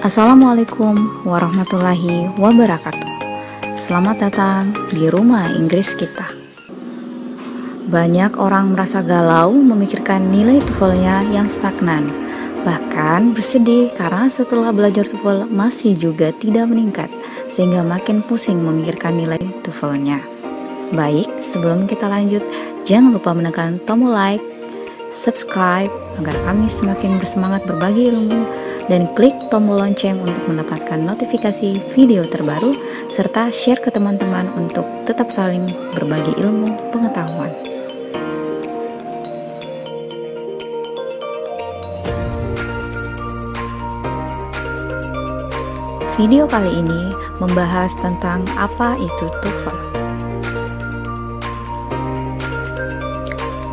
Assalamualaikum warahmatullahi wabarakatuh. Selamat datang di rumah Inggris kita. Banyak orang merasa galau memikirkan nilai TOEFL-nya yang stagnan, bahkan bersedih karena setelah belajar TOEFL masih juga tidak meningkat, sehingga makin pusing memikirkan nilai TOEFL-nya. Baik, sebelum kita lanjut, jangan lupa menekan tombol like, subscribe agar kami semakin bersemangat berbagi ilmu, dan klik tombol lonceng untuk mendapatkan notifikasi video terbaru, serta share ke teman-teman untuk tetap saling berbagi ilmu pengetahuan. Video kali ini membahas tentang apa itu TOEFL.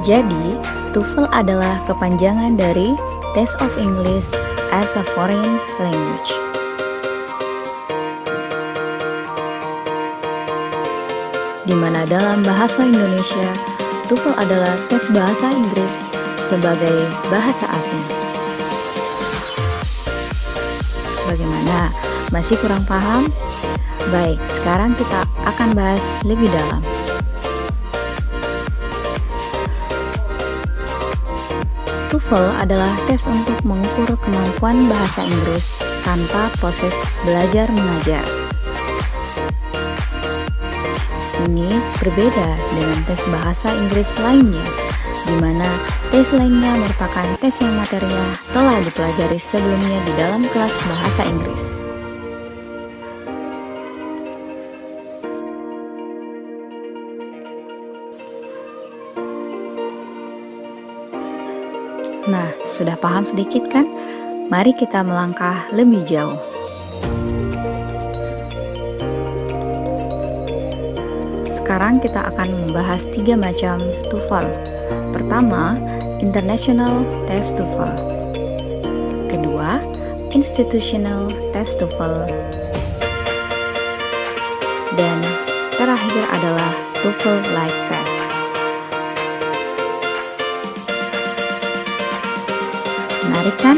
Jadi, TOEFL adalah kepanjangan dari Test of English as a Foreign Language. Di mana dalam bahasa Indonesia, TOEFL adalah tes bahasa Inggris sebagai bahasa asing. Bagaimana? Masih kurang paham? Baik, sekarang kita akan bahas lebih dalam. TOEFL adalah tes untuk mengukur kemampuan bahasa Inggris tanpa proses belajar mengajar. Ini berbeda dengan tes bahasa Inggris lainnya, di mana tes lainnya merupakan tes yang materinya telah dipelajari sebelumnya di dalam kelas bahasa Inggris. Nah, sudah paham sedikit kan? Mari kita melangkah lebih jauh. Sekarang kita akan membahas 3 macam TOEFL. Pertama, International Test TOEFL. Kedua, Institutional Test TOEFL. Dan terakhir adalah TOEFL Like Test. Menarik kan?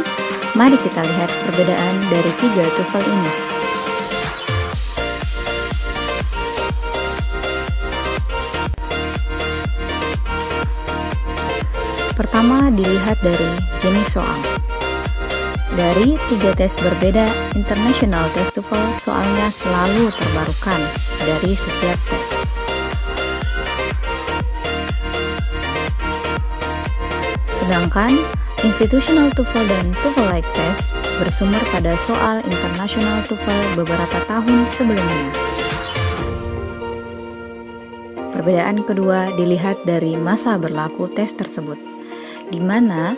Mari kita lihat perbedaan dari 3 TOEFL ini. Pertama, dilihat dari jenis soal. Dari 3 tes berbeda, International Test TOEFL soalnya selalu terbarukan dari setiap tes. Sedangkan Institutional TOEFL dan TOEFL Like Test bersumber pada soal International TOEFL beberapa tahun sebelumnya. Perbedaan kedua dilihat dari masa berlaku tes tersebut, di mana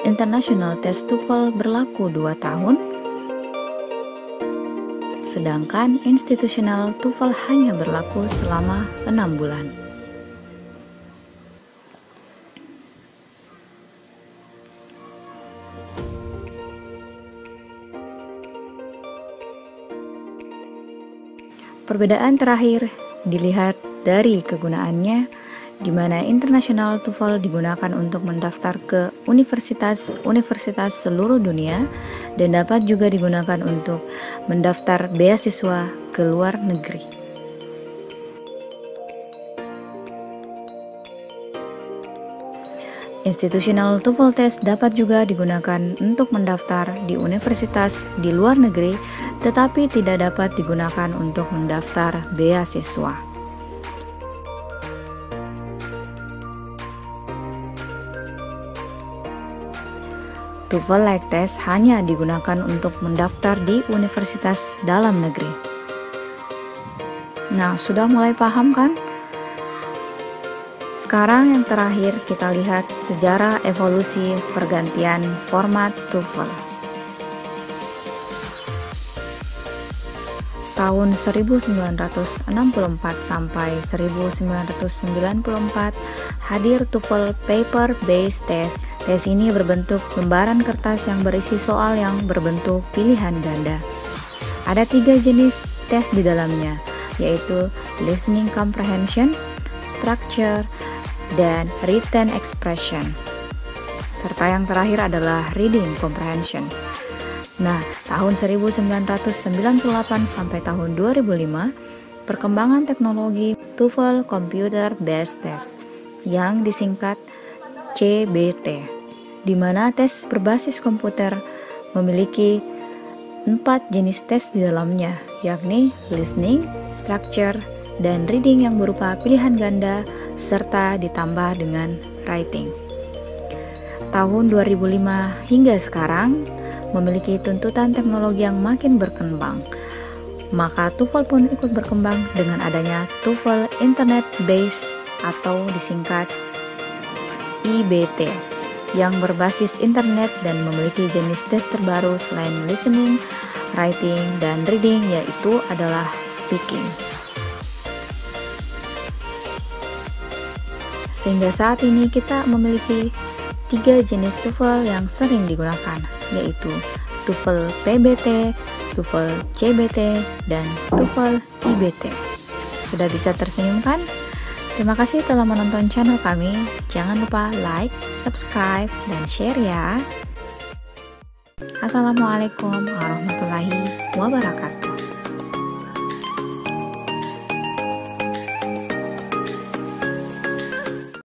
International Test TOEFL berlaku 2 tahun, sedangkan Institutional TOEFL hanya berlaku selama 6 bulan. Perbedaan terakhir dilihat dari kegunaannya, di mana International TOEFL digunakan untuk mendaftar ke universitas-universitas seluruh dunia dan dapat juga digunakan untuk mendaftar beasiswa ke luar negeri. Institutional TOEFL Test dapat juga digunakan untuk mendaftar di universitas di luar negeri, tetapi tidak dapat digunakan untuk mendaftar beasiswa. TOEFL Like Test hanya digunakan untuk mendaftar di universitas dalam negeri. Nah, sudah mulai paham kan? Sekarang yang terakhir kita lihat sejarah evolusi pergantian format TOEFL. Tahun 1964 sampai 1994 hadir TOEFL Paper-Based Test. Tes ini berbentuk lembaran kertas yang berisi soal yang berbentuk pilihan ganda. Ada 3 jenis tes di dalamnya, yaitu Listening Comprehension, Structure, dan Written Expression. Serta yang terakhir adalah Reading Comprehension. Nah, tahun 1998 sampai tahun 2005, perkembangan teknologi TOEFL Computer Based Test yang disingkat CBT, di mana tes berbasis komputer memiliki 4 jenis tes di dalamnya, yakni listening, structure, dan reading yang berupa pilihan ganda, serta ditambah dengan writing. Tahun 2005 hingga sekarang memiliki tuntutan teknologi yang makin berkembang, maka TOEFL pun ikut berkembang dengan adanya TOEFL Internet Based atau disingkat IBT yang berbasis internet dan memiliki jenis tes terbaru selain listening, writing, dan reading, yaitu adalah speaking. Sehingga saat ini kita memiliki 3 jenis TOEFL yang sering digunakan, yaitu TOEFL PBT, TOEFL CBT, dan TOEFL IBT. Sudah bisa tersenyum kan? Terima kasih telah menonton channel kami. Jangan lupa like, subscribe, dan share ya. Assalamualaikum warahmatullahi wabarakatuh.